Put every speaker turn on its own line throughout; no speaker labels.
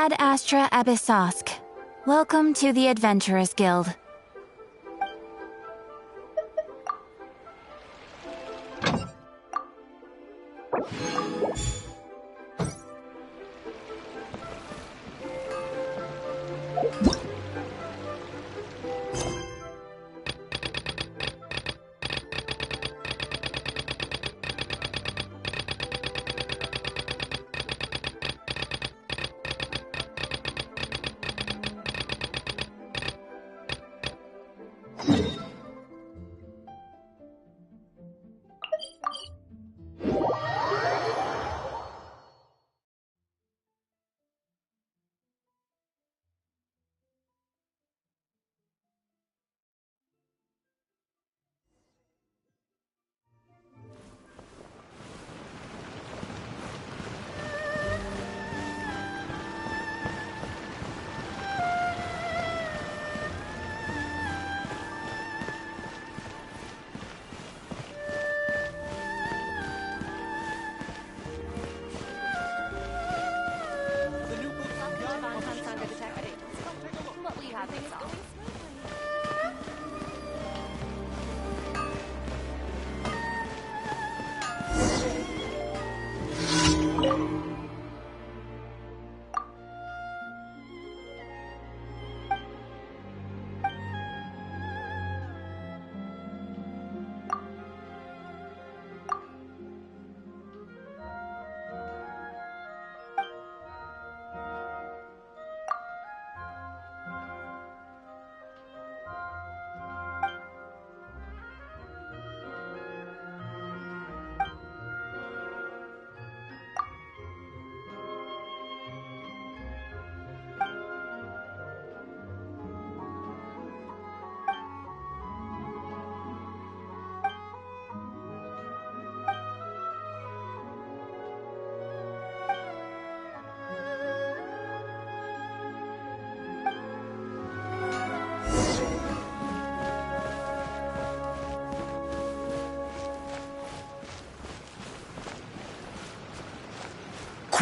Ad Astra Abyssosk. Welcome to the Adventurers Guild.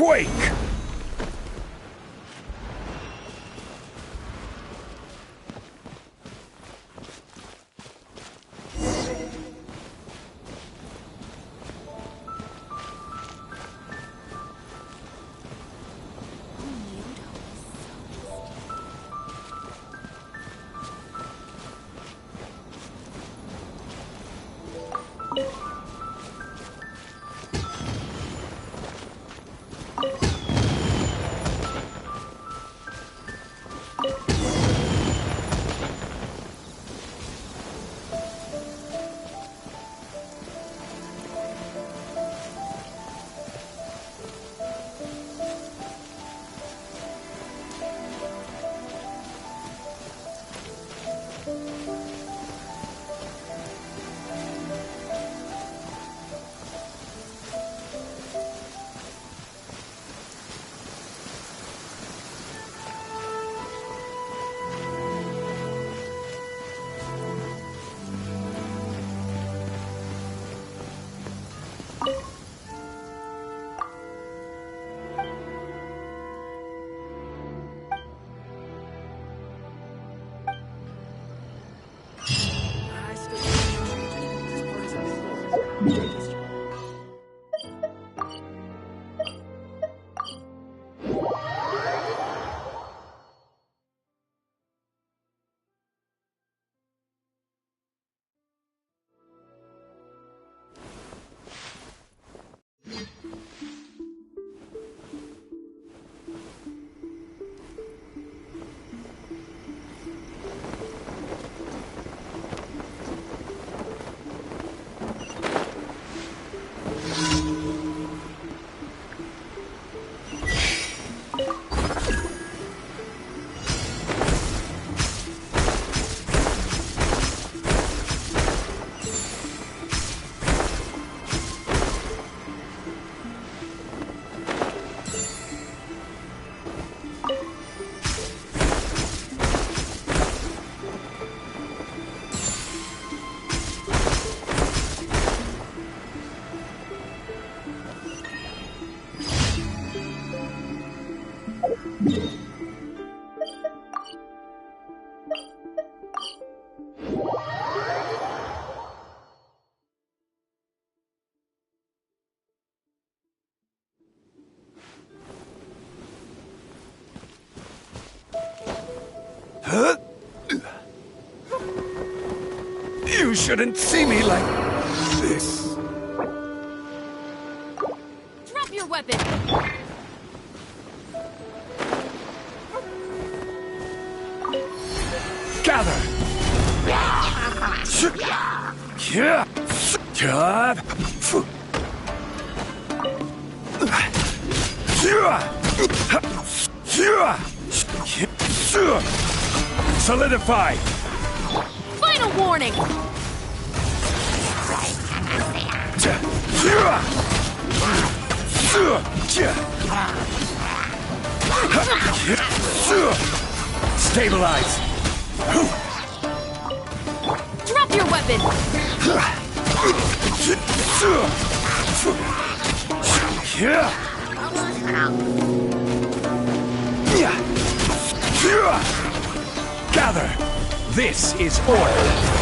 Quake! Huh? You shouldn't see me like this.
Drop your weapon!
Gather! Solidify!
Final warning!
Stabilize!
Drop your weapon!
Gather! This is order!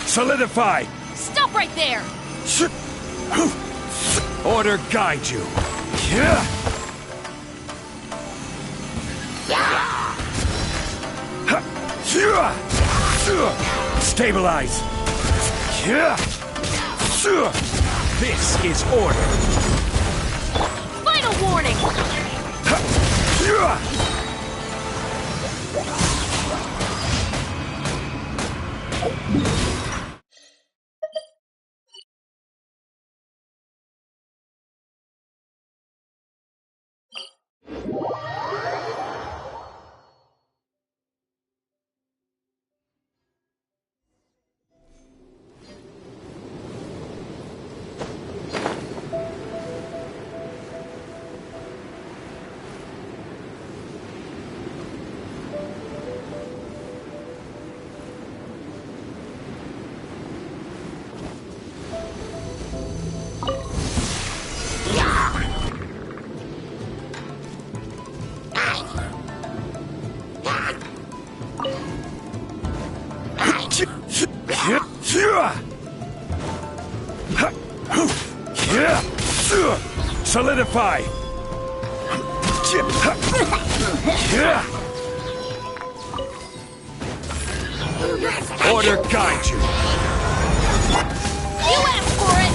Solidify!
Stop right there!
Order guide you. Stabilize. This is order.
warning!
Solidify! Order guide you!
You asked for it!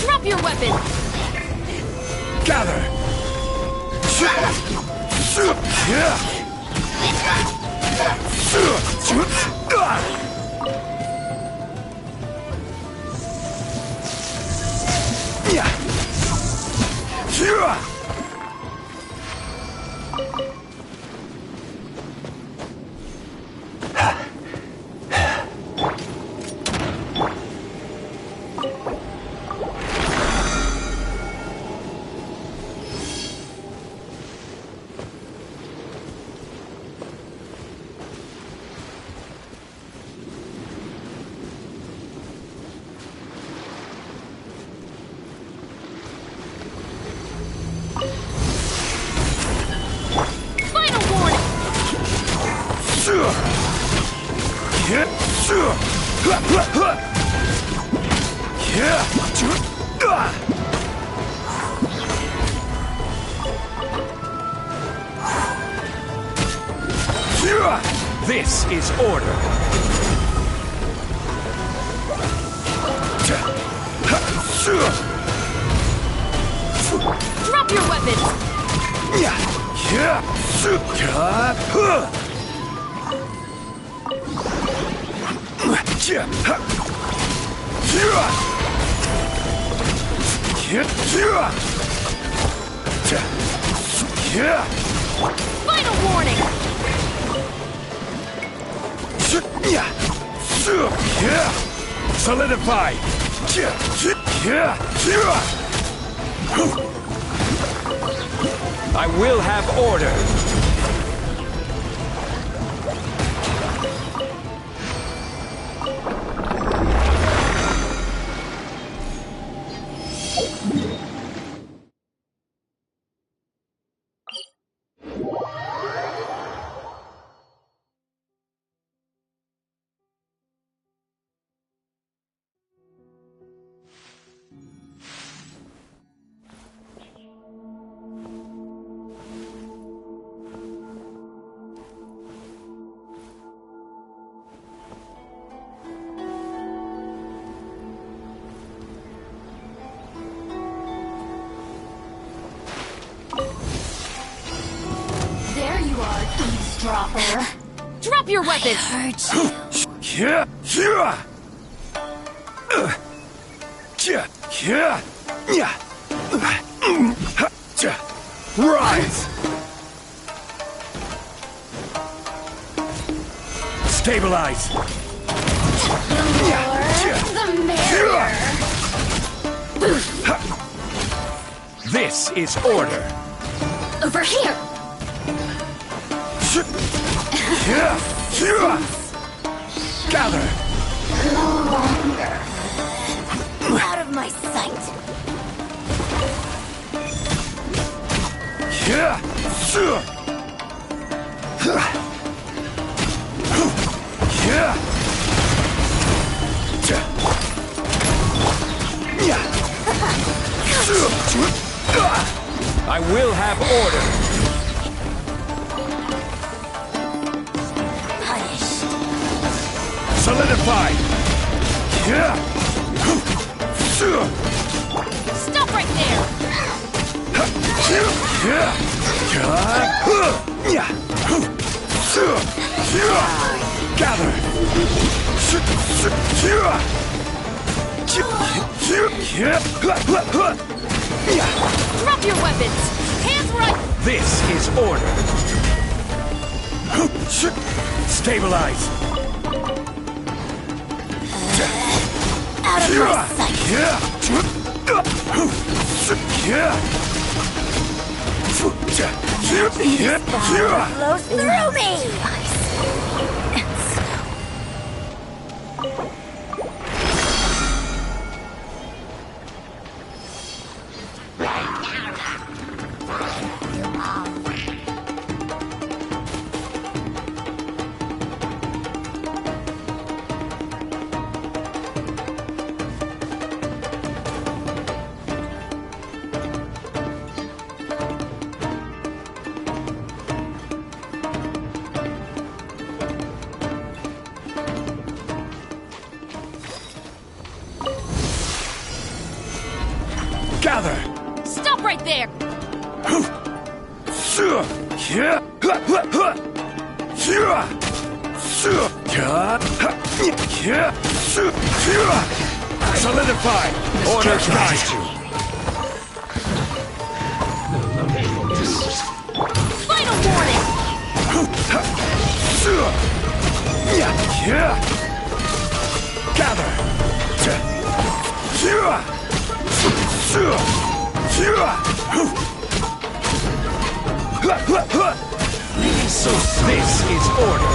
Drop your weapon!
Gather!
Final warning!
This is order.
Drop your weapon! Final warning!
Solidify! I will have order!
There you are, eavesdropper. Drop your weapon!
Hurt you.
Rise! Stabilize!
The merrier.
This is order!
Over here.
Gather!
No longer. Out of my sight.
I will have order!
Punished.
Solidify!
Stop right there!
Gather!
Drop your weapons! Hands right!
This is order! Stabilize!
Out of my sight! Flows through me! Ice and snow.
Gather!
Stop right there!
Solidify! Order guide you!
Final warning!
Gather! So this is order!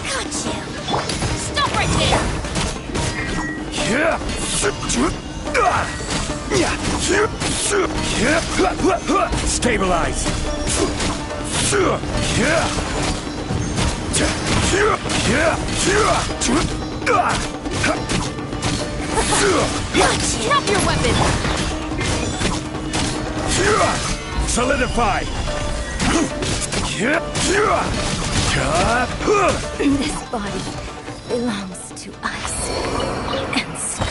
Got you!
Stop right there!
Stabilize!
Drop your weapons!
Solidify!
This body belongs to ice and snow.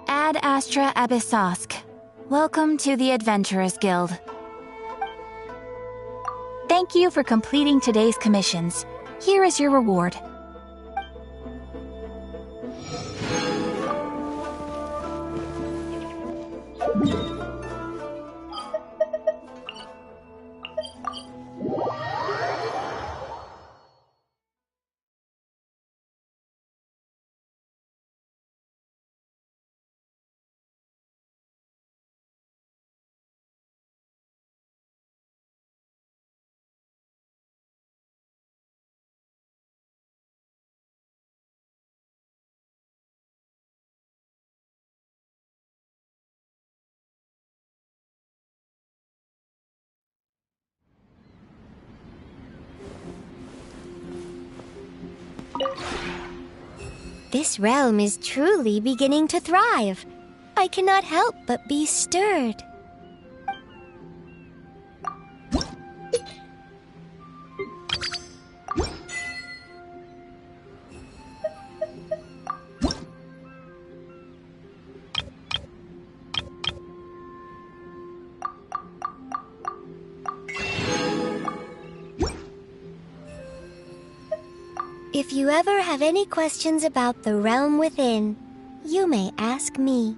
Ad Astra Abyssosk. Welcome to the Adventurers Guild. Thank you for completing today's commissions. Here is your reward.
This realm is truly beginning to thrive. I cannot help but be stirred. If you ever have any questions about the realm within, you may ask me.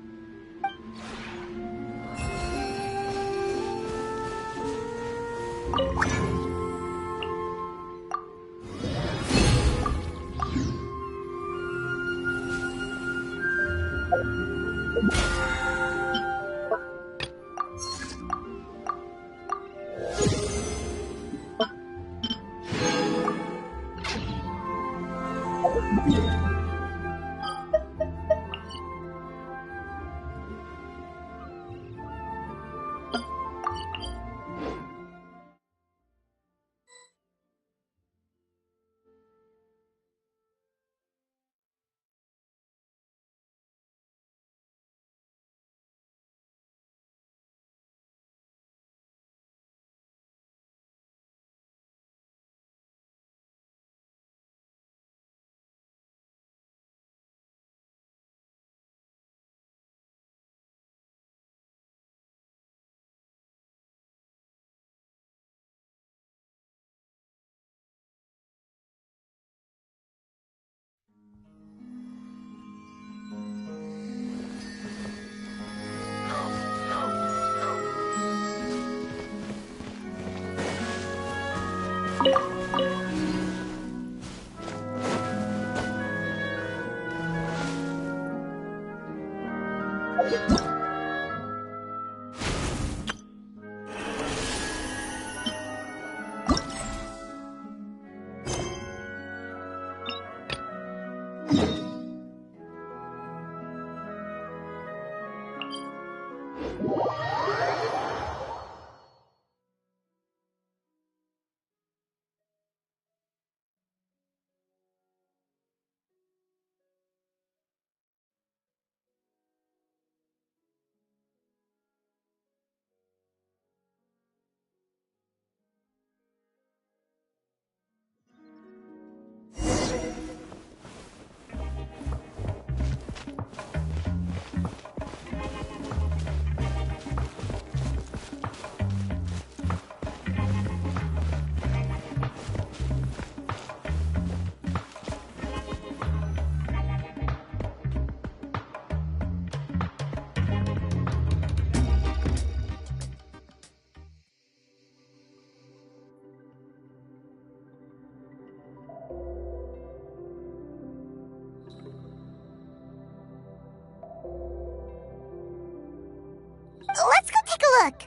Let's go take a look.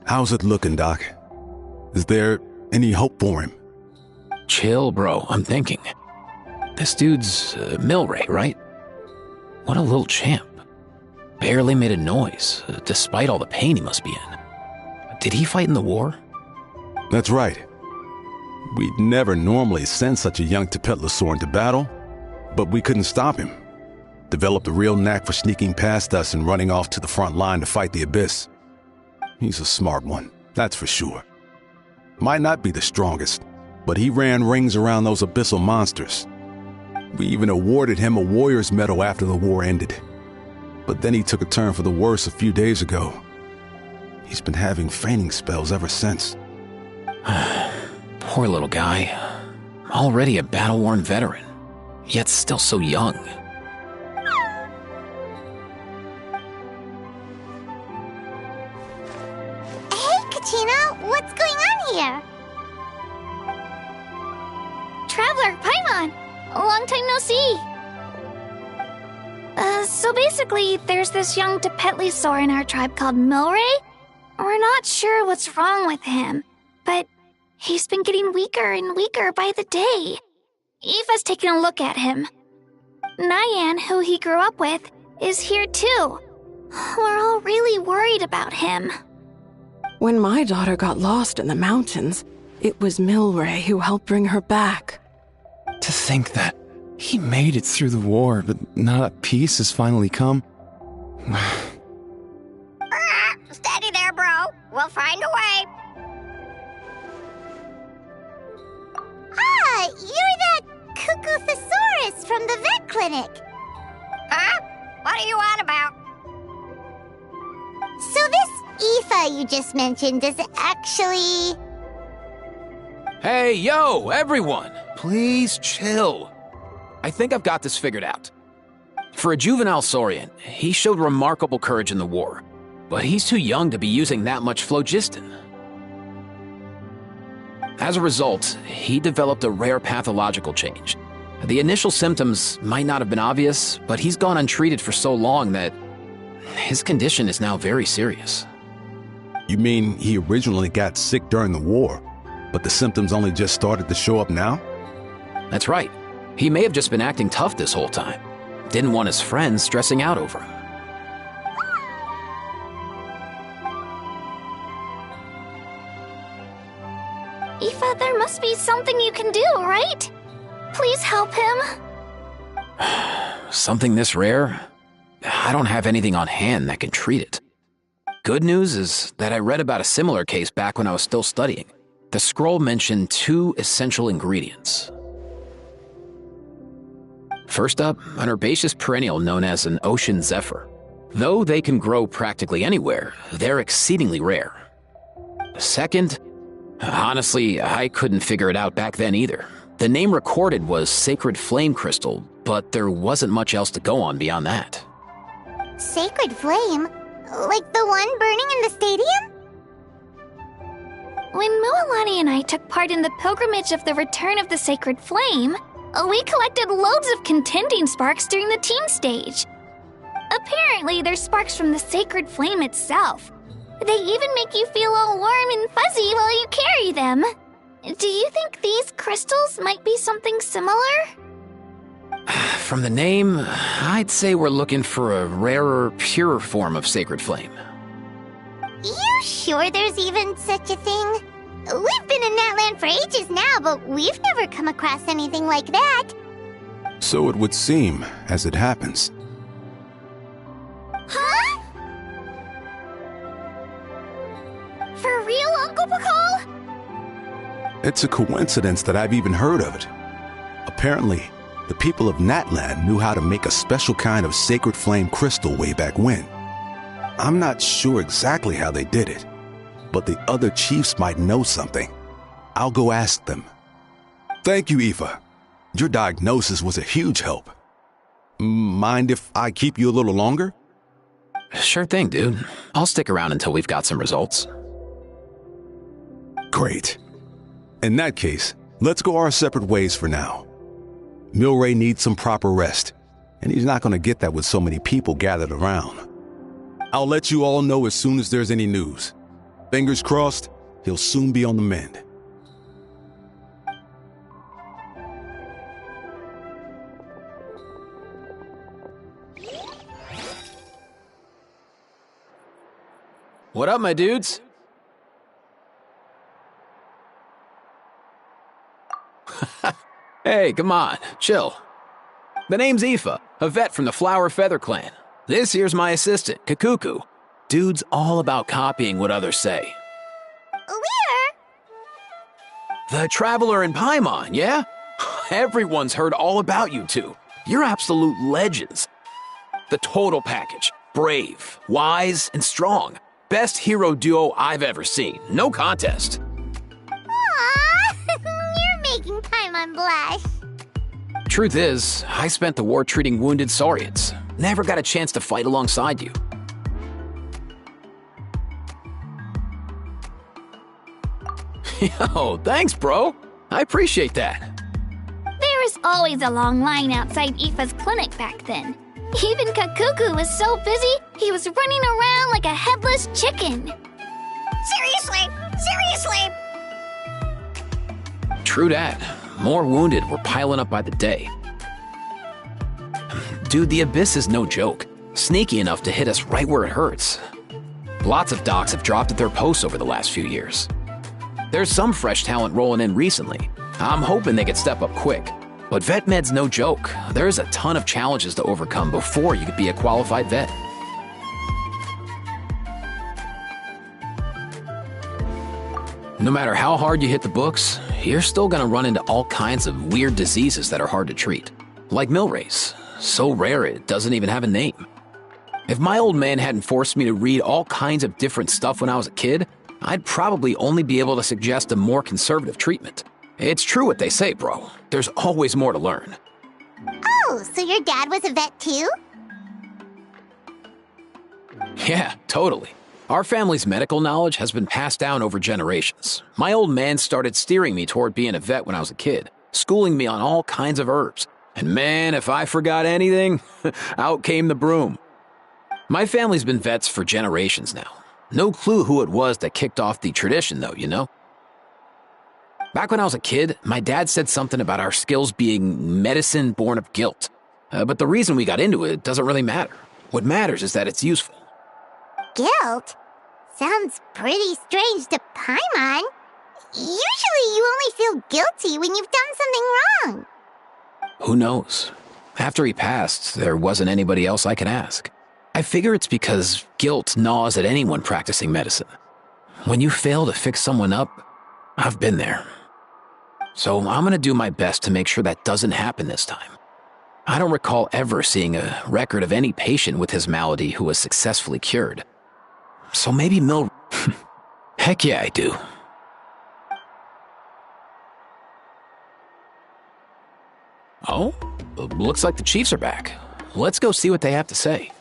How's it looking, Doc? Is there any hope for him?
Chill, bro. I'm thinking. This dude's Milray, right? What a little champ. Barely made a noise, despite all the pain he must be in. Did he fight in the war?
That's right. We'd never normally send such a young Tepetlosaur into battle, but we couldn't stop him. Developed a real knack for sneaking past us and running off to the front line to fight the Abyss. He's a smart one, that's for sure. Might not be the strongest, but he ran rings around those abyssal monsters. We even awarded him a Warrior's Medal after the war ended. But then he took a turn for the worse a few days ago. He's been having fainting spells ever since.
Poor little guy. Already a battle-worn veteran, yet still so young.
Hey, Katina, what's going on here?
Traveler, Paimon! Long time no see! So basically, there's this young Tepetlosaur in our tribe called Milray. We're not sure what's wrong with him, but he's been getting weaker and weaker by the day. Eva's taking a look at him. Nyan, who he grew up with, is here too. We're all really worried about him.
When my daughter got lost in the mountains, it was Milray who helped bring her back.
To think that he made it through the war, but now that peace has finally come.
Steady there, bro. We'll find a way. Ah, you're that Cuckoo-thesaurus from the vet clinic. Huh? What are you on about? So this Aoife you just mentioned is actually...
Hey, yo, everyone! Please chill. I think I've got this figured out. For a juvenile Saurian, he showed remarkable courage in the war, but he's too young to be using that much phlogiston. As a result, he developed a rare pathological change. The initial symptoms might not have been obvious, but he's gone untreated for so long that his condition is now very serious.
You mean he originally got sick during the war, but the symptoms only just started to show up now?
That's right. He may have just been acting tough this whole time. Didn't want his friends stressing out over him.
Aoife, there must be something you can do, right? Please help him.
Something this rare? I don't have anything on hand that can treat it. Good news is that I read about a similar case back when I was still studying. The scroll mentioned 2 essential ingredients. First up, an herbaceous perennial known as an ocean zephyr. Though they can grow practically anywhere, they're exceedingly rare. Second, honestly, I couldn't figure it out back then either. The name recorded was Sacred Flame Crystal, but there wasn't much else to go on beyond that.
Sacred Flame? Like the one burning in the stadium?
When Mualani and I took part in the pilgrimage of the Return of the Sacred Flame, We collected loads of contending sparks during the team stage. Apparently, they're sparks from the sacred flame itself. They even make you feel all warm and fuzzy while you carry them. Do you think these crystals might be something similar?
From the name, I'd say we're looking for a rarer, purer form of sacred flame.
You sure there's even such a thing? We've been in that land for ages now, but we've never come across anything like that.
So it would seem, as it happens.
Huh? For real, Uncle Pakal?
It's a coincidence that I've even heard of it. Apparently, the people of Natland knew how to make a special kind of sacred flame crystal way back when. I'm not sure exactly how they did it, but the other chiefs might know something. I'll go ask them. Thank you, Aoife. Your diagnosis was a huge help. Mind if I keep you a little longer?
Sure thing, dude. I'll stick around until we've got some results.
Great. In that case, let's go our separate ways for now. Milray needs some proper rest, and he's not going to get that with so many people gathered around. I'll let you all know as soon as there's any news. Fingers crossed, he'll soon be on the mend.
What up, my dudes? Hey, come on, chill. The name's Aoife, a vet from the Flower Feather clan. This here's my assistant, Kakuku. Dude's all about copying what others say.
Where?
The Traveler in Paimon, yeah? Everyone's heard all about you two. You're absolute legends. The total package. Brave, wise, and strong. Best hero duo I've ever seen. No contest.
Aww, you're making Paimon blush.
Truth is, I spent the war treating wounded Saurians. Never got a chance to fight alongside you. Yo, thanks, bro. I appreciate that.
There was always a long line outside Aoife's clinic back then. Even Kakuku was so busy, he was running around like a headless chicken.
Seriously?
True dat. More wounded were piling up by the day. Dude, the Abyss is no joke. Sneaky enough to hit us right where it hurts. Lots of docs have dropped at their posts over the last few years. There's some fresh talent rolling in recently. I'm hoping they could step up quick. But vet med's no joke. There's a ton of challenges to overcome before you could be a qualified vet. No matter how hard you hit the books, you're still gonna run into all kinds of weird diseases that are hard to treat. Like Milray's. So rare it doesn't even have a name. If my old man hadn't forced me to read all kinds of different stuff when I was a kid, I'd probably only be able to suggest a more conservative treatment. It's true what they say, bro. There's always more to learn.
Oh, so your dad was a vet too?
Yeah, totally. Our family's medical knowledge has been passed down over generations. My old man started steering me toward being a vet when I was a kid, schooling me on all kinds of herbs. And man, if I forgot anything, out came the broom. My family's been vets for generations now. No clue who it was that kicked off the tradition, though, you know? Back when I was a kid, my dad said something about our skills being medicine born of guilt. But the reason we got into it doesn't really matter. What matters is that it's useful.
Guilt? Sounds pretty strange to Paimon. Usually you only feel guilty when you've done something wrong.
Who knows? After he passed, there wasn't anybody else I could ask. I figure it's because guilt gnaws at anyone practicing medicine. When you fail to fix someone up, I've been there. So I'm gonna do my best to make sure that doesn't happen this time. I don't recall ever seeing a record of any patient with his malady who was successfully cured. So maybe Heck yeah, I do. Oh, looks like the Chiefs are back. Let's go see what they have to say.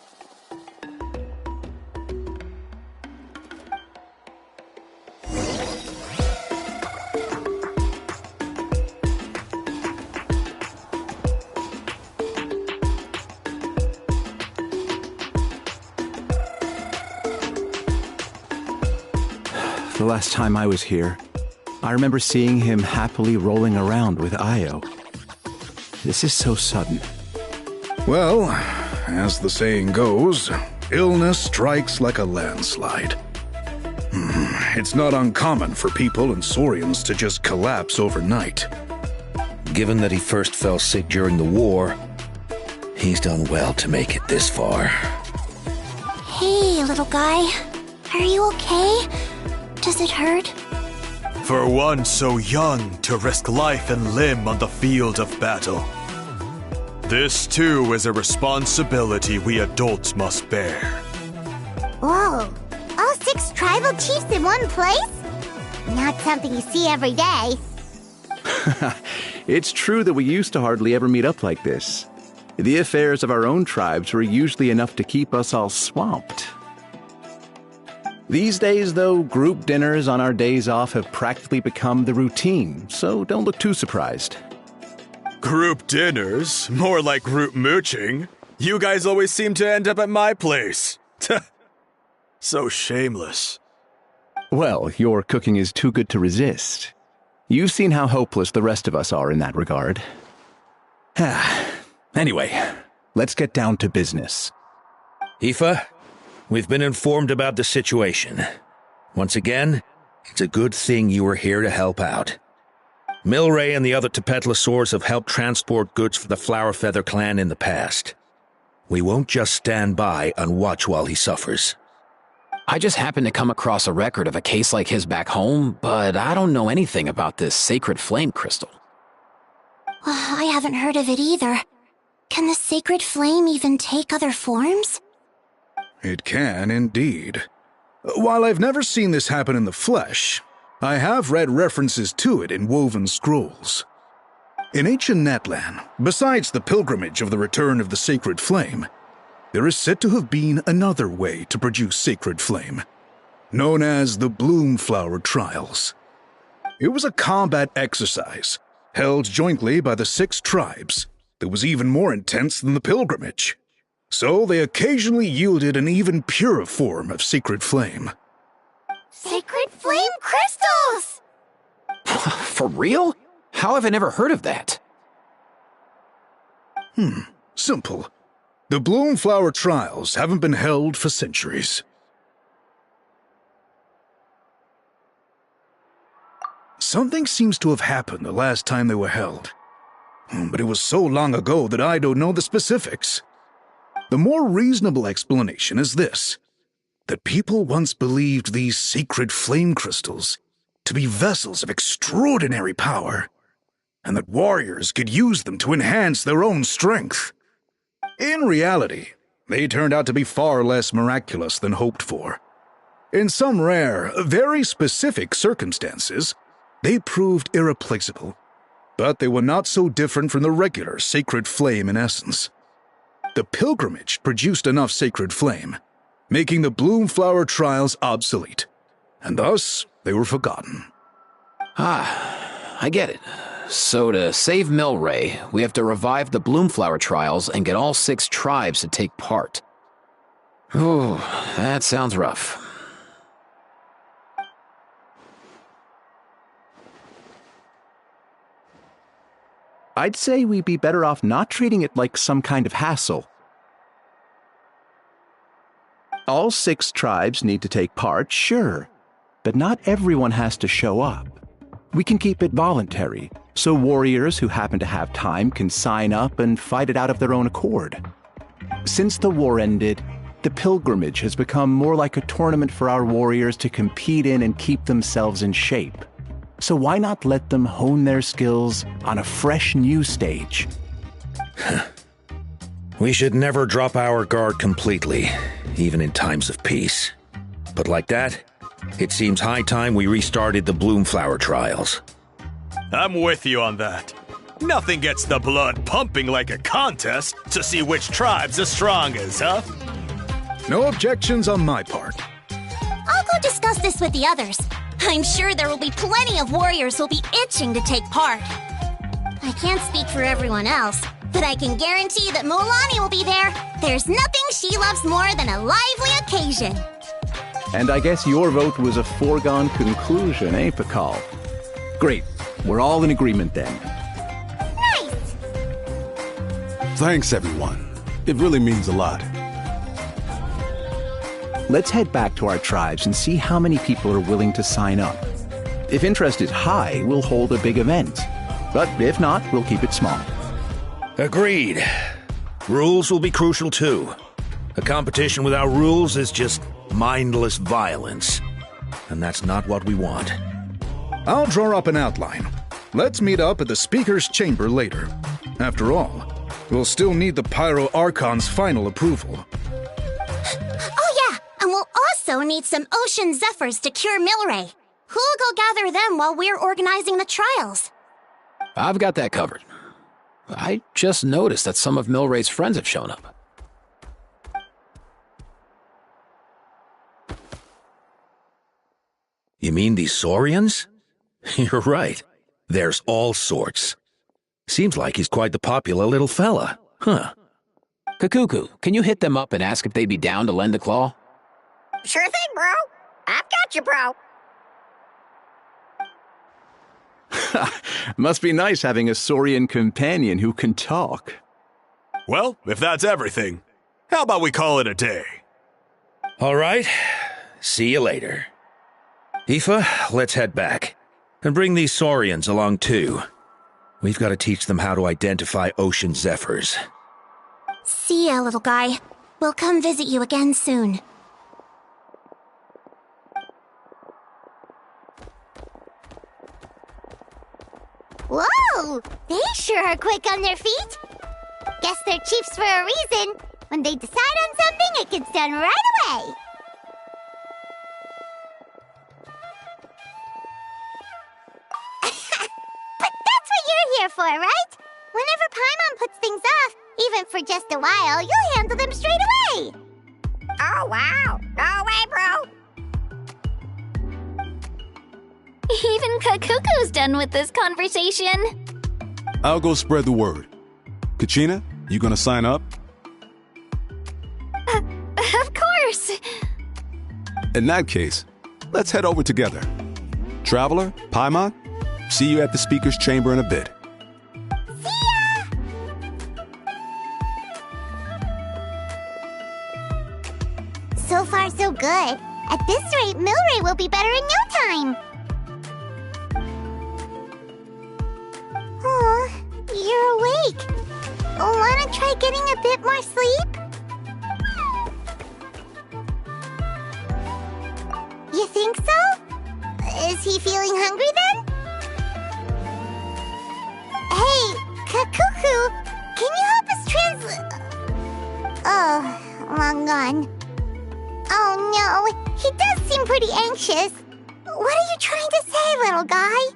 the last time I was here, I remember seeing him happily rolling around with Io. This is so sudden.
Well, as the saying goes, illness strikes like a landslide. It's not uncommon for people and Saurians to just collapse overnight.
Given that he first fell sick during the war, he's done well to make it this far.
Hey, little guy. Are you okay? Does it hurt?
For one so young to risk life and limb on the field of battle. This too is a responsibility we adults must bear.
Whoa, all 6 tribal chiefs in one place? Not something you see every day.
It's true that we used to hardly ever meet up like this. The affairs of our own tribes were usually enough to keep us all swamped. These days, though, group dinners on our days off have practically become the routine, so don't look too surprised.
Group dinners? More like group mooching. You guys always seem to end up at my place. So shameless.
Well, your cooking is too good to resist. You've seen how hopeless the rest of us are in that regard. Anyway, let's get down to business.
Aoife, we've been informed about the situation. Once again, it's a good thing you were here to help out. Milray and the other Tepetlosaurs have helped transport goods for the Flowerfeather clan in the past. We won't just stand by and watch while he suffers.
I just happened to come across a record of a case like his back home, but I don't know anything about this sacred flame crystal.
I haven't heard of it either. Can the sacred flame even take other forms?
It can, indeed. While I've never seen this happen in the flesh, I have read references to it in woven scrolls. In ancient Natlan, besides the pilgrimage of the return of the sacred flame, there is said to have been another way to produce sacred flame, known as the Bloomflower Trials. It was a combat exercise, held jointly by the 6 tribes, that was even more intense than the pilgrimage. So they occasionally yielded an even purer form of sacred flame.
Sacred flame crystals!
For real? How have I never heard of that?
Simple. The Bloomflower Trials haven't been held for centuries. Something seems to have happened the last time they were held. But it was so long ago that I don't know the specifics. The more reasonable explanation is this: that people once believed these sacred flame crystals to be vessels of extraordinary power, and that warriors could use them to enhance their own strength. In reality, they turned out to be far less miraculous than hoped for. In some rare, very specific circumstances, they proved irreplaceable, but they were not so different from the regular sacred flame in essence. The pilgrimage produced enough sacred flame, making the Bloomflower Trials obsolete, and thus they were forgotten.
I get it. So to save Milray, we have to revive the Bloomflower Trials and get all 6 tribes to take part. Ooh, that sounds rough.
I'd say we'd be better off not treating it like some kind of hassle. All 6 tribes need to take part, sure, but not everyone has to show up. We can keep it voluntary, so warriors who happen to have time can sign up and fight it out of their own accord. Since the war ended, the pilgrimage has become more like a tournament for our warriors to compete in and keep themselves in shape. So why not let them hone their skills on a fresh new stage?
We should never drop our guard completely, even in times of peace. But like that, it seems high time we restarted the Bloomflower Trials.
I'm with you on that. Nothing gets the blood pumping like a contest to see which tribe's the strongest, huh?
No objections on my part.
I'll go discuss this with the others. I'm sure there will be plenty of warriors who'll be itching to take part. I can't speak for everyone else, but I can guarantee that Mulani will be there. There's nothing she loves more than a lively occasion.
And I guess your vote was a foregone conclusion, eh, Pakal? Great. We're all in agreement then.
Nice!
Thanks, everyone. It really means a lot.
Let's head back to our tribes and see how many people are willing to sign up. If interest is high, we'll hold a big event. But if not, we'll keep it small.
Agreed. Rules will be crucial too. A competition without rules is just mindless violence. And that's not what we want.
I'll draw up an outline. Let's meet up at the Speaker's Chamber later. After all, we'll still need the Pyro Archon's final approval.
Oh yeah, and we'll also need some Ocean Zephyrs to cure Milray. Who'll go gather them while we're organizing the trials?
I've got that covered. I just noticed that some of Milray's friends have shown up.
You mean these Saurians? You're right. There's all sorts. Seems like he's quite the popular little fella. Huh.
Kakuku, can you hit them up and ask if they'd be down to lend a claw?
Sure thing, bro. I've got you, bro.
Must be nice having a Saurian companion who can talk.
Well, if that's everything, how about we call it a day?
All right. See you later. Aoife, let's head back. And bring these Saurians along too. We've got to teach them how to identify Ocean Zephyrs.
See ya, little guy. We'll come visit you again soon.
Whoa! They sure are quick on their feet. Guess they're chiefs for a reason. When they decide on something, it gets done right away. But that's what you're here for, right? Whenever Paimon puts things off, even for just a while, you'll handle them straight away. Oh, wow. Go away, bro.
Even Kakuku's done with this conversation.
I'll go spread the word. Kachina, you gonna sign up?
Of course.
In that case, let's head over together. Traveler, Paimon, see you at the Speaker's Chamber in a bit.
So far, so good. At this rate, Milray will be better in no time. Aw, you're awake. Wanna try getting a bit more sleep? You think so? Is he feeling hungry then? Hey, Kakuku, can you help us Oh, long gone. Oh no, he does seem pretty anxious. What are you trying to say, little guy?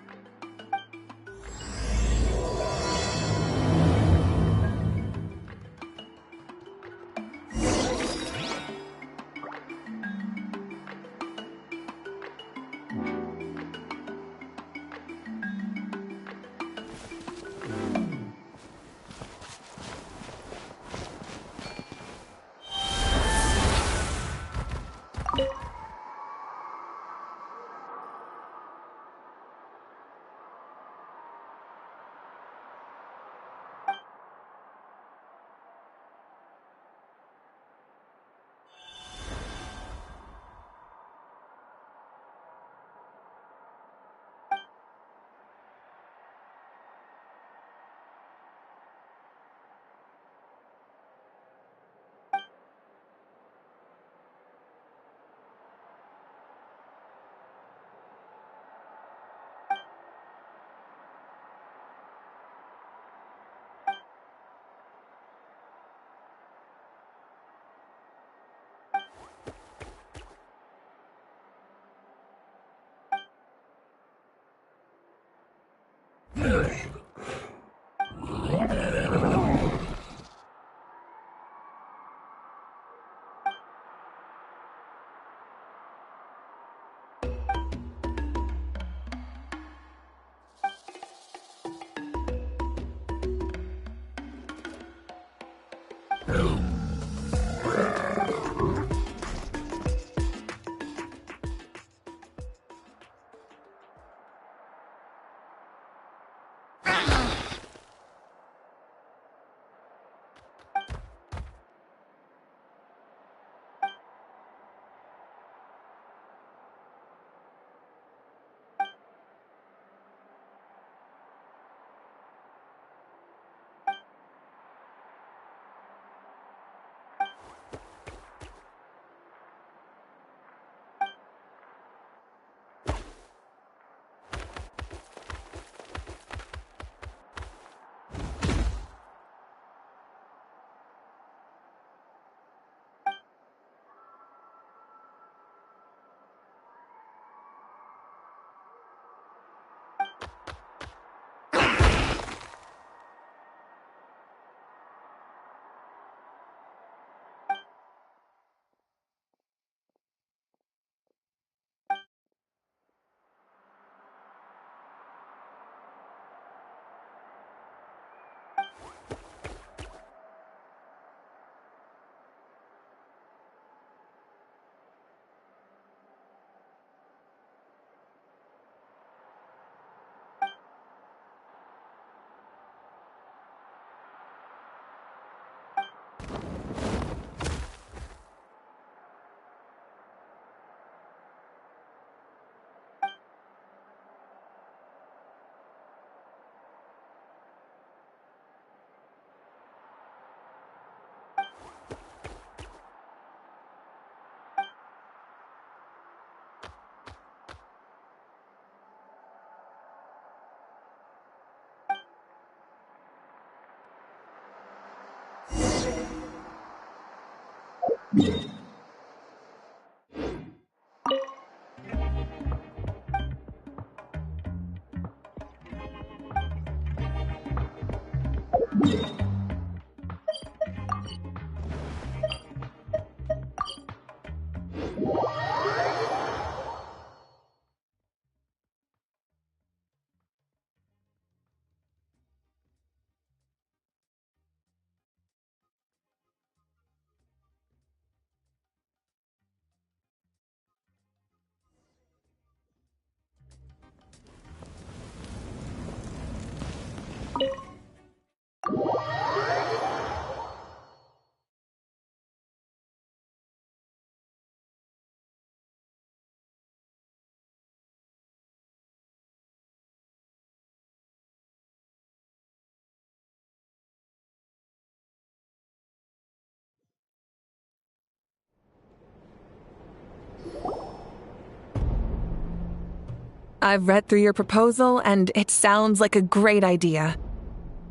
I've read through your proposal, and it sounds like a great idea.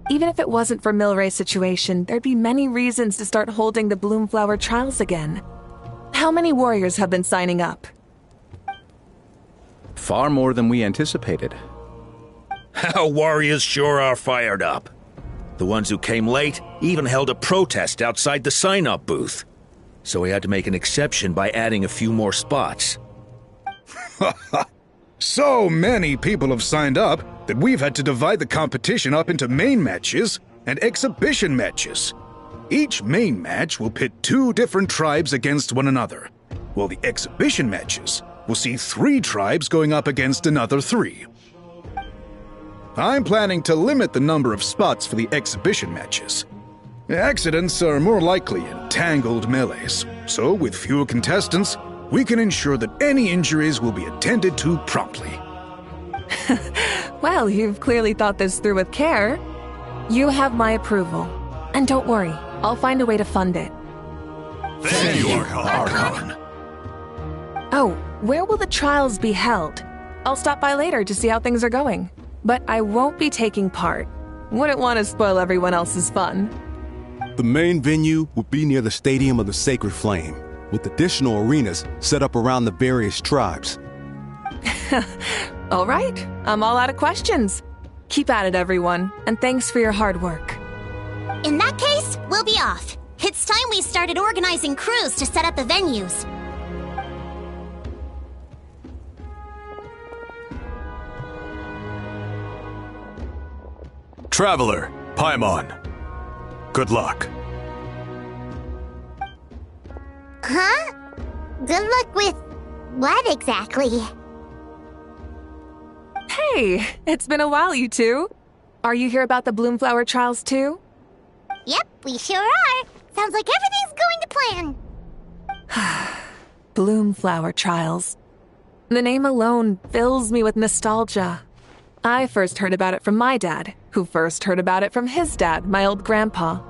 Even if it wasn't for Milray's situation, there'd be many reasons to start holding the Bloomflower trials again. How many warriors have been signing up?
Far more than we anticipated.
Our warriors sure are fired up. The ones who came late even held a protest outside the sign-up booth. So we had to make an exception by adding a few more spots.
So many people have signed up that we've had to divide the competition up into main matches and exhibition matches. Each main match will pit 2 different tribes against one another, while the exhibition matches will see 3 tribes going up against another 3. I'm planning to limit the number of spots for the exhibition matches. Accidents are more likely in tangled melees, so with fewer contestants, we can ensure that any injuries will be attended to promptly.
Well, you've clearly thought this through with care. You have my approval. And don't worry, I'll find a way to fund it.
Thank you, Archon.
Oh, where will the trials be held? I'll stop by later to see how things are going. But I won't be taking part. Wouldn't want to spoil everyone else's fun.
The main venue will be near the Stadium of the Sacred Flame, with additional arenas set up around the various tribes.
All right, I'm all out of questions. Keep at it, everyone, and thanks for your hard work.
In that case, we'll be off. It's time we started organizing crews to set up the venues.
Traveler, Paimon. Good luck.
Huh? Good luck with what exactly?
Hey, it's been a while, you two. Are you here about the Bloomflower trials too?
Yep, we sure are. Sounds like everything's going to plan.
Bloomflower trials. The name alone fills me with nostalgia. I first heard about it from my dad, who first heard about it from his dad, my old grandpa.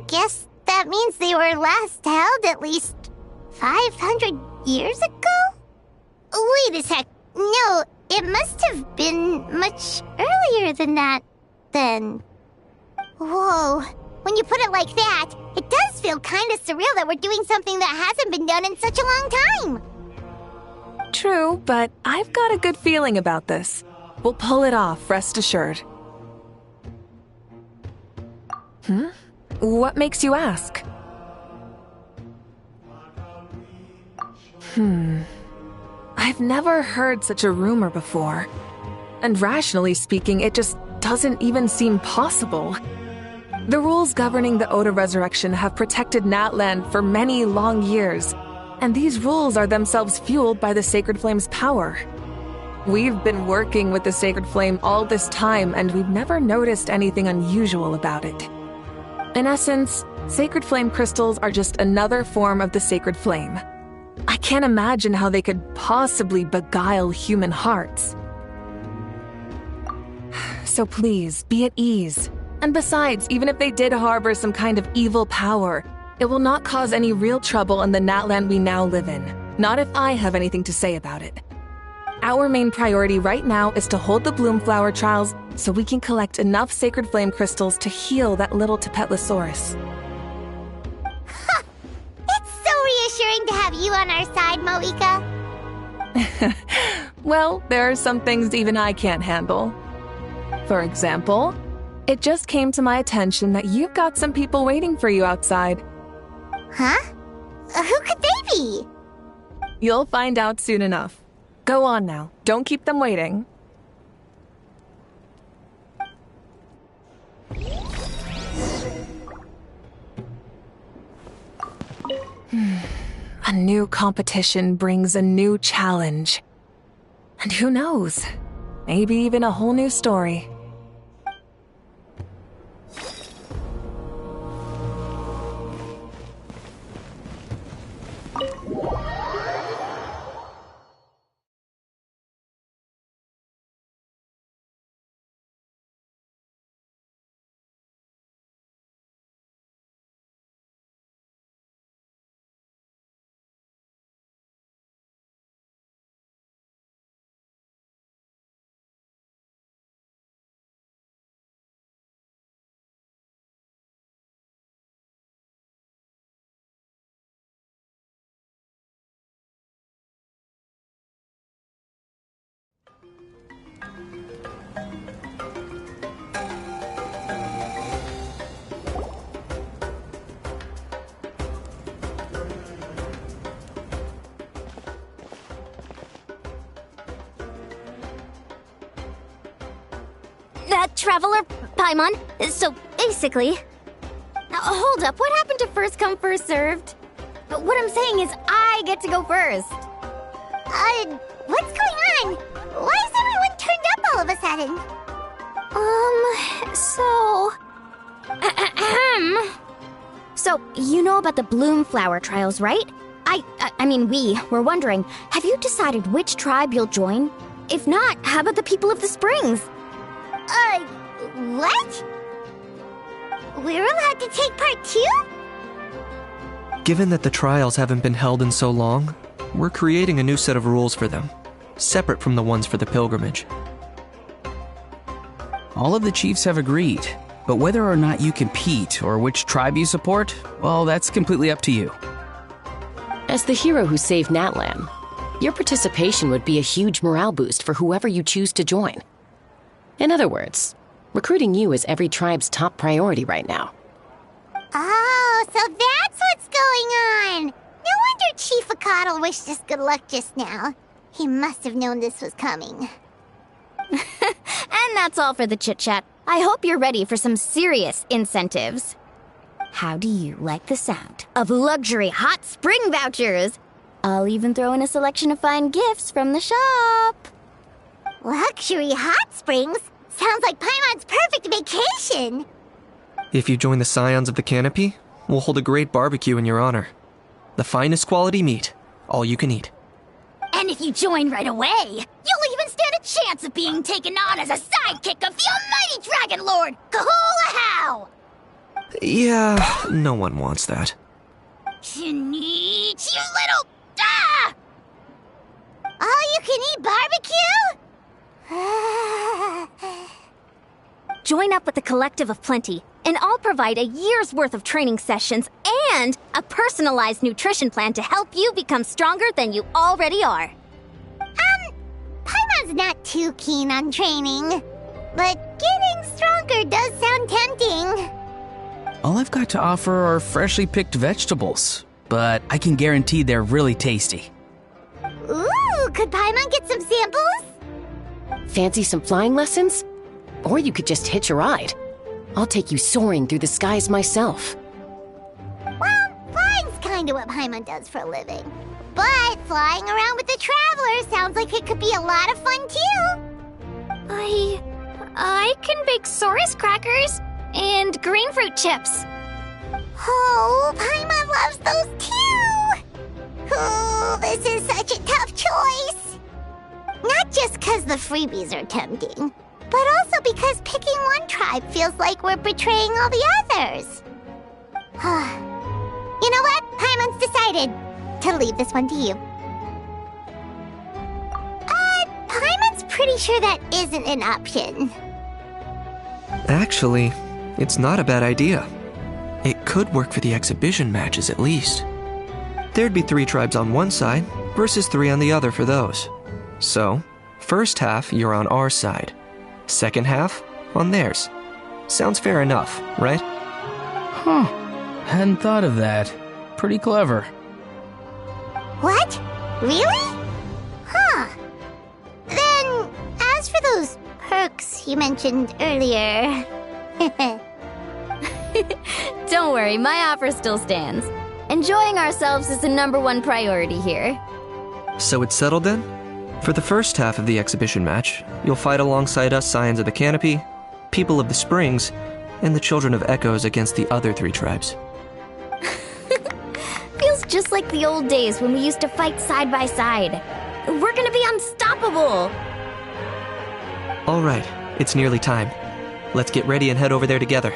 Guess that means they were last held at least 500 years ago? Wait a sec. No, it must have been much earlier than that, then. Whoa. When you put it like that, it does feel kind of surreal that we're doing something that hasn't been done in such a long time.
True, but I've got a good feeling about this. We'll pull it off, rest assured. What makes you ask? I've never heard such a rumor before. And rationally speaking, it just doesn't even seem possible. The rules governing the Oda resurrection have protected Natland for many long years, and these rules are themselves fueled by the Sacred Flame's power. We've been working with the Sacred Flame all this time, and we've never noticed anything unusual about it. In essence, sacred flame crystals are just another form of the sacred flame. I can't imagine how they could possibly beguile human hearts. So please, be at ease. And besides, even if they did harbor some kind of evil power, it will not cause any real trouble in the Natland we now live in. Not if I have anything to say about it. Our main priority right now is to hold the Bloomflower trials so we can collect enough sacred flame crystals to heal that little Tapetlosaurus.
It's so reassuring to have you on our side, Moika.
Well, there are some things even I can't handle. For example, it just came to my attention that you've got some people waiting for you outside.
Huh? Who could they be?
You'll find out soon enough. Go on now. Don't keep them waiting. A new competition brings a new challenge. And who knows? Maybe even a whole new story.
Traveler Paimon, so basically... Now, hold up, what happened to first come, first served? What I'm saying is I get to go first.
What's going on? Why is everyone turned up all of a sudden?
So, you know about the Bloomflower trials, right? I mean, we were wondering, have you decided which tribe you'll join? If not, how about the people of the Springs?
What? We're allowed to take part too?
Given that the trials haven't been held in so long, we're creating a new set of rules for them, separate from the ones for the pilgrimage.
All of the chiefs have agreed, but whether or not you compete or which tribe you support, well, that's completely up to you.
As the hero who saved Natlan, your participation would be a huge morale boost for whoever you choose to join. In other words, recruiting you is every tribe's top priority right now.
Oh, so that's what's going on! No wonder Chief Akatl wished us good luck just now. He must have known this was coming.
And that's all for the chit-chat. I hope you're ready for some serious incentives. How do you like the sound of luxury hot spring vouchers? I'll even throw in a selection of fine gifts from the shop.
Luxury hot springs? Sounds like Paimon's perfect vacation!
If you join the Scions of the Canopy, we'll hold a great barbecue in your honor. The finest quality meat, all you can eat.
And if you join right away, you'll even stand a chance of being taken on as a sidekick of the almighty Dragon Lord, Kahula-How!
Yeah, no one wants that.
You little... Ah!
All-you-can-eat barbecue?
Join up with the Collective of Plenty, and I'll provide a year's worth of training sessions and a personalized nutrition plan to help you become stronger than you already are.
Paimon's not too keen on training, but getting stronger does sound tempting.
All I've got to offer are freshly picked vegetables, but I can guarantee they're really tasty.
Ooh, could Paimon get some samples?
Fancy some flying lessons? Or you could just hitch a ride. I'll take you soaring through the skies myself.
Well, flying's kinda what Paimon does for a living. But flying around with the Traveler sounds like it could be a lot of fun too.
I can bake Saurus crackers and green fruit chips.
Oh, Paimon loves those too! Oh, this is such a tough choice! Not just because the freebies are tempting, but also because picking one tribe feels like we're betraying all the others. You know what? Paimon's decided to leave this one to you. Paimon's pretty sure that isn't an option.
Actually, it's not a bad idea. It could work for the exhibition matches at least. There'd be 3 tribes on one side versus 3 on the other for those. So, first half you're on our side. Second half on theirs. Sounds fair enough, right?
Huh. Hadn't thought of that. Pretty clever.
What? Really? Huh. Then, as for those perks you mentioned earlier...
Don't worry, my offer still stands. Enjoying ourselves is the #1 priority here.
So it's settled then? For the first half of the exhibition match, you'll fight alongside us Scions of the Canopy, People of the Springs, and the Children of Echoes against the other 3 tribes.
Feels just like the old days when we used to fight side by side. We're gonna be unstoppable!
All right, it's nearly time. Let's get ready and head over there together.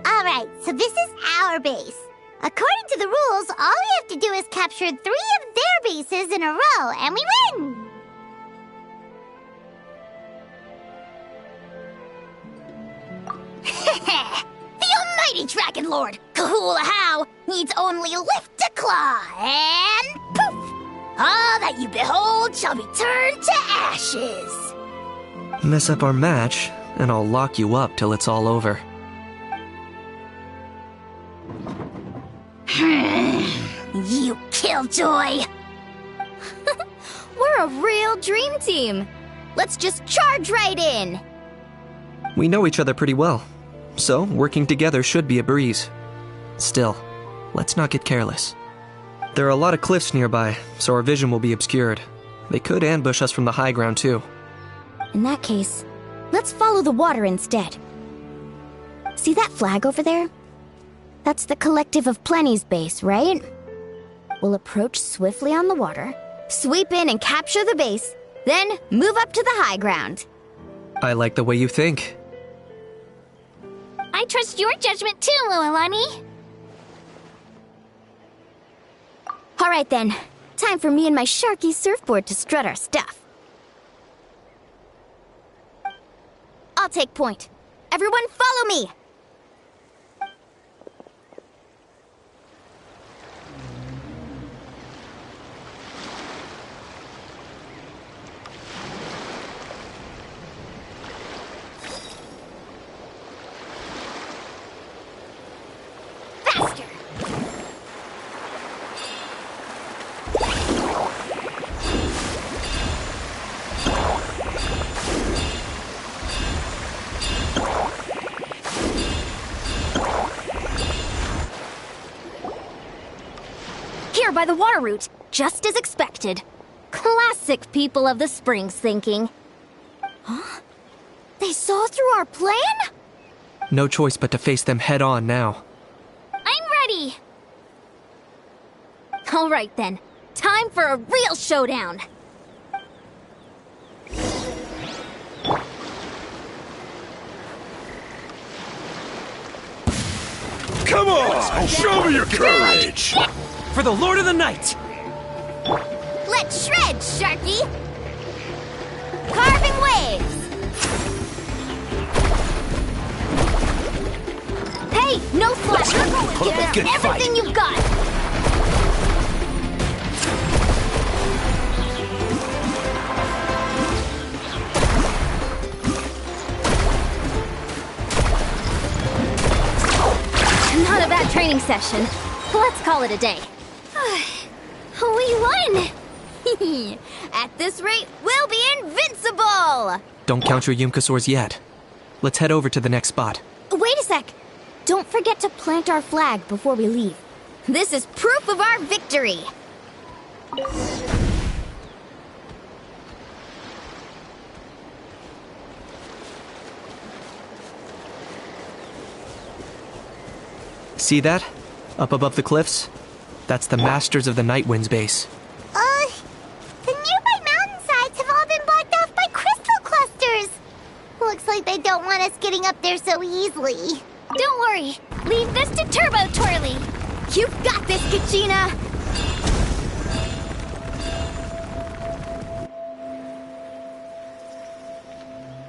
Alright, so this is our base. According to the rules, all we have to do is capture 3 of their bases in a row, and we win!
The almighty Dragon Lord, Kahula How, needs only lift a claw, and poof! All that you behold shall be turned to ashes.
Mess up our match, and I'll lock you up till it's all over.
You killjoy!
We're a real dream team. Let's just charge right in.
We know each other pretty well, so working together should be a breeze. Still, let's not get careless. There are a lot of cliffs nearby, so our vision will be obscured. They could ambush us from the high ground too.
In that case, let's follow the water instead. See that flag over there? That's the Collective of Plenty's base, right? We'll approach swiftly on the water, sweep in and capture the base, then move up to the high ground.
I like the way you think.
I trust your judgment too, Lualani.
All right then, time for me and my Sharky surfboard to strut our stuff. I'll take point. Everyone follow me!
Faster!
there by the water route, just as expected. Classic people of the Springs thinking. Huh? They saw through our plan?
No choice but to face them head on now.
I'm ready! Alright then, time for a real showdown!
Come on! Show me your courage!
For the Lord of the Night!
Let's shred, Sharky! Carving waves! Hey, no slack! Give us everything you've got! Not a bad training session. Let's call it a day. We won! At this rate, we'll be invincible!
Don't count your Yumkasaurs yet. Let's head over to the next spot.
Wait a sec! Don't forget to plant our flag before we leave. This is proof of our victory!
See that? Up above the cliffs? That's the Masters of the Night Wind's base.
The nearby mountainsides have all been blocked off by crystal clusters. Looks like they don't want us getting up there so easily.
Don't worry. Leave this to Turbo Twirly. You've got this, Kachina!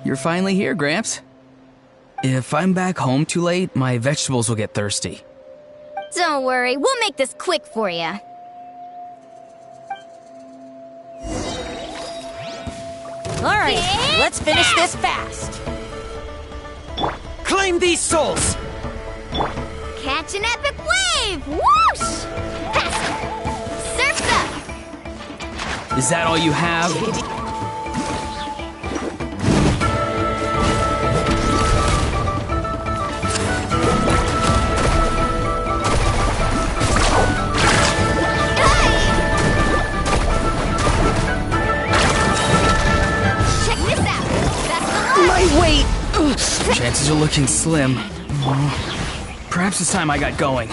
You're finally here, Gramps. If I'm back home too late, my vegetables will get thirsty.
Don't worry, we'll make this quick for you.
Alright, let's finish this fast.
Claim these souls!
Catch an epic wave! Whoosh! Faster! Surf's up!
Is that all you have?
Check this out! That's the
My weight! Chances are looking slim. Perhaps it's time I got going.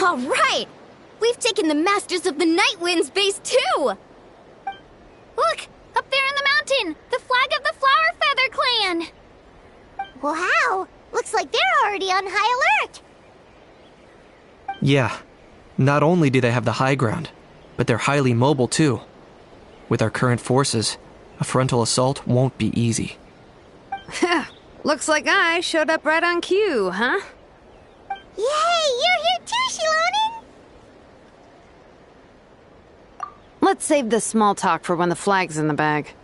All right! We've taken the Masters of the Night Wind's base, too! Look! Up there in the mountain! The flag of the Flower Feather Clan!
Wow! Looks like they're already on high alert!
Yeah. Not only do they have the high ground, but they're highly mobile, too. With our current forces, a frontal assault won't be easy.
Looks like I showed up right on cue, huh?
Yay! You're here too, Shilonen!
Let's save this small talk for when the flag's in the bag.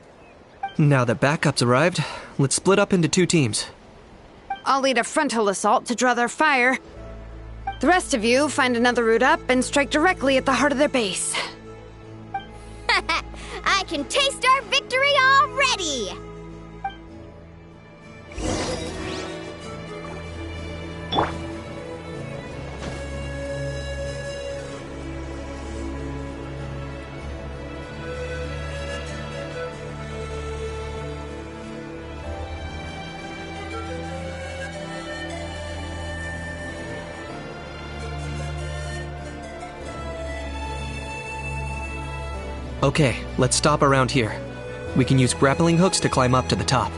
Now that backup's arrived, let's split up into 2 teams.
I'll lead a frontal assault to draw their fire. The rest of you find another route up and strike directly at the heart of their base.
I can taste our victory already!
Okay, let's stop around here. We can use grappling hooks to climb up to the top.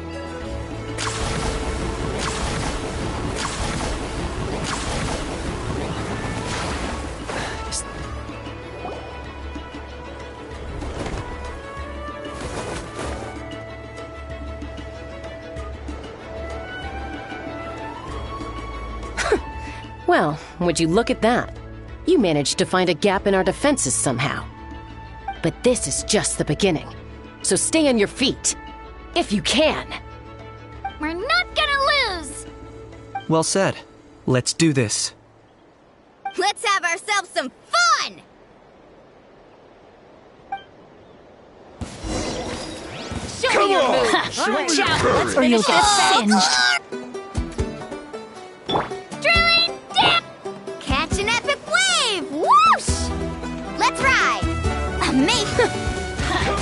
Well, would you look at that? You managed to find a gap in our defenses somehow. But this is just the beginning. So stay on your feet. If you can.
We're not gonna lose!
Well said. Let's do this.
Let's have ourselves some fun! Show me your moves!
Watch out, let's finish this singed.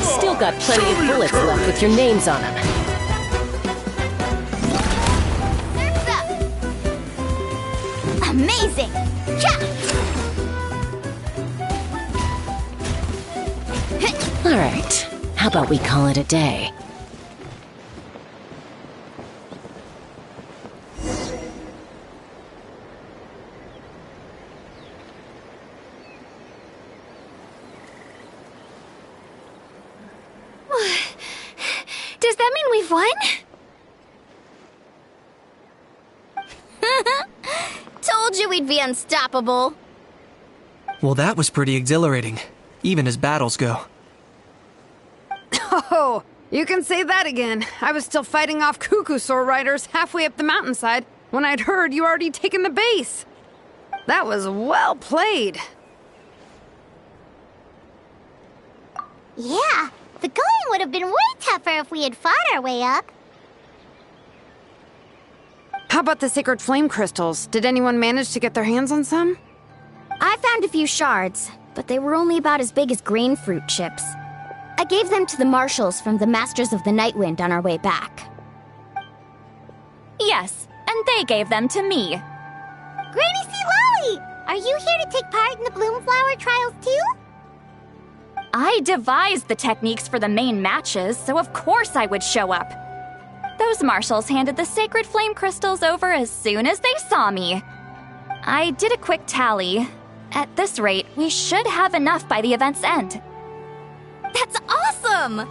Still got plenty of bullets left with your names on them.
Amazing! Cha!
All right, how about we call it a day?
Does that mean we've won?
Told you we'd be unstoppable.
Well, that was pretty exhilarating, even as battles go.
Oh, you can say that again. I was still fighting off Cuckoosaur riders halfway up the mountainside when I'd heard you already taken the base. That was well played.
Yeah, the going would have been way tougher if we had fought our way up.
How about the sacred flame crystals? Did anyone manage to get their hands on some?
I found a few shards, but they were only about as big as grain fruit chips. I gave them to the marshals from the Masters of the Nightwind on our way back.
Yes, and they gave them to me.
Granny C. Lolly! Are you here to take part in the Bloomflower trials too?
I devised the techniques for the main matches, so of course I would show up. Those marshals handed the sacred flame crystals over as soon as they saw me. I did a quick tally. At this rate, we should have enough by the event's end.
That's awesome!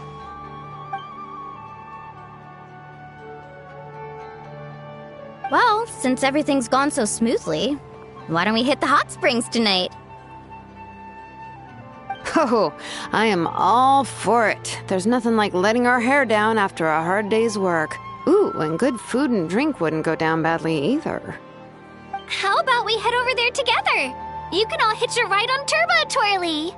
Well, since everything's gone so smoothly, why don't we hit the hot springs tonight?
Oh, I am all for it. There's nothing like letting our hair down after a hard day's work. Ooh, and good food and drink wouldn't go down badly either.
How about we head over there together? You can all hitch a ride on Turbo Twirly.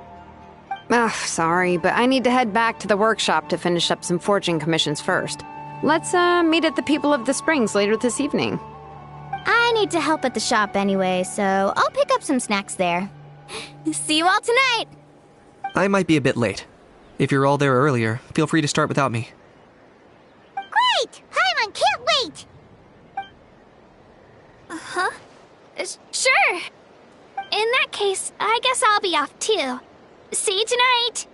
Ugh, sorry, but I need to head back to the workshop to finish up some forging commissions first. Let's, meet at the People of the Springs later this evening.
I need to help at the shop anyway, so I'll pick up some snacks there. See you all tonight!
I might be a bit late. If you're all there earlier, feel free to start without me.
Great! Paimon can't wait!
Uh-huh. Sure. In that case, I guess I'll be off too. See you tonight!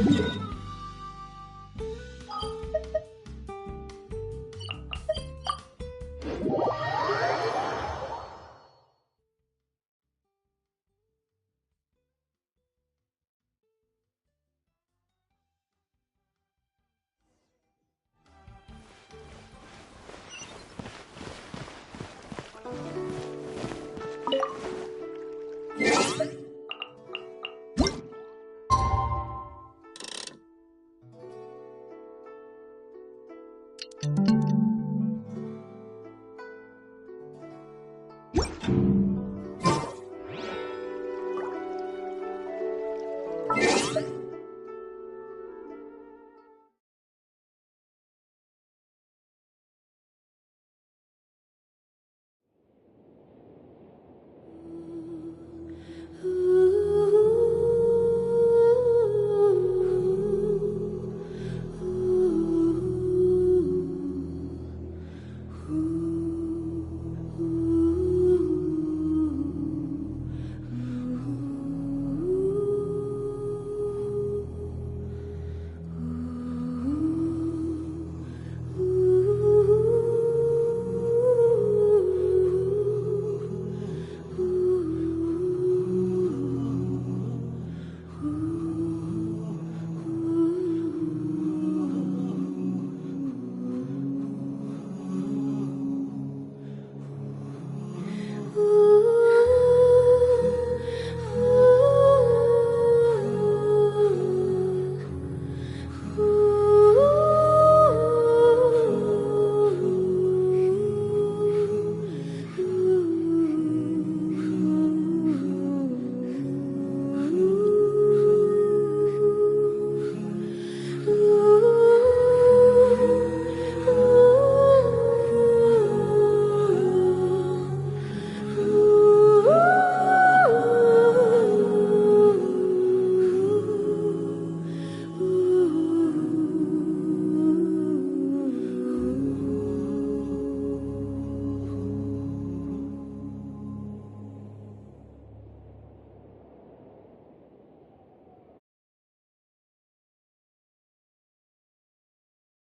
Yeah.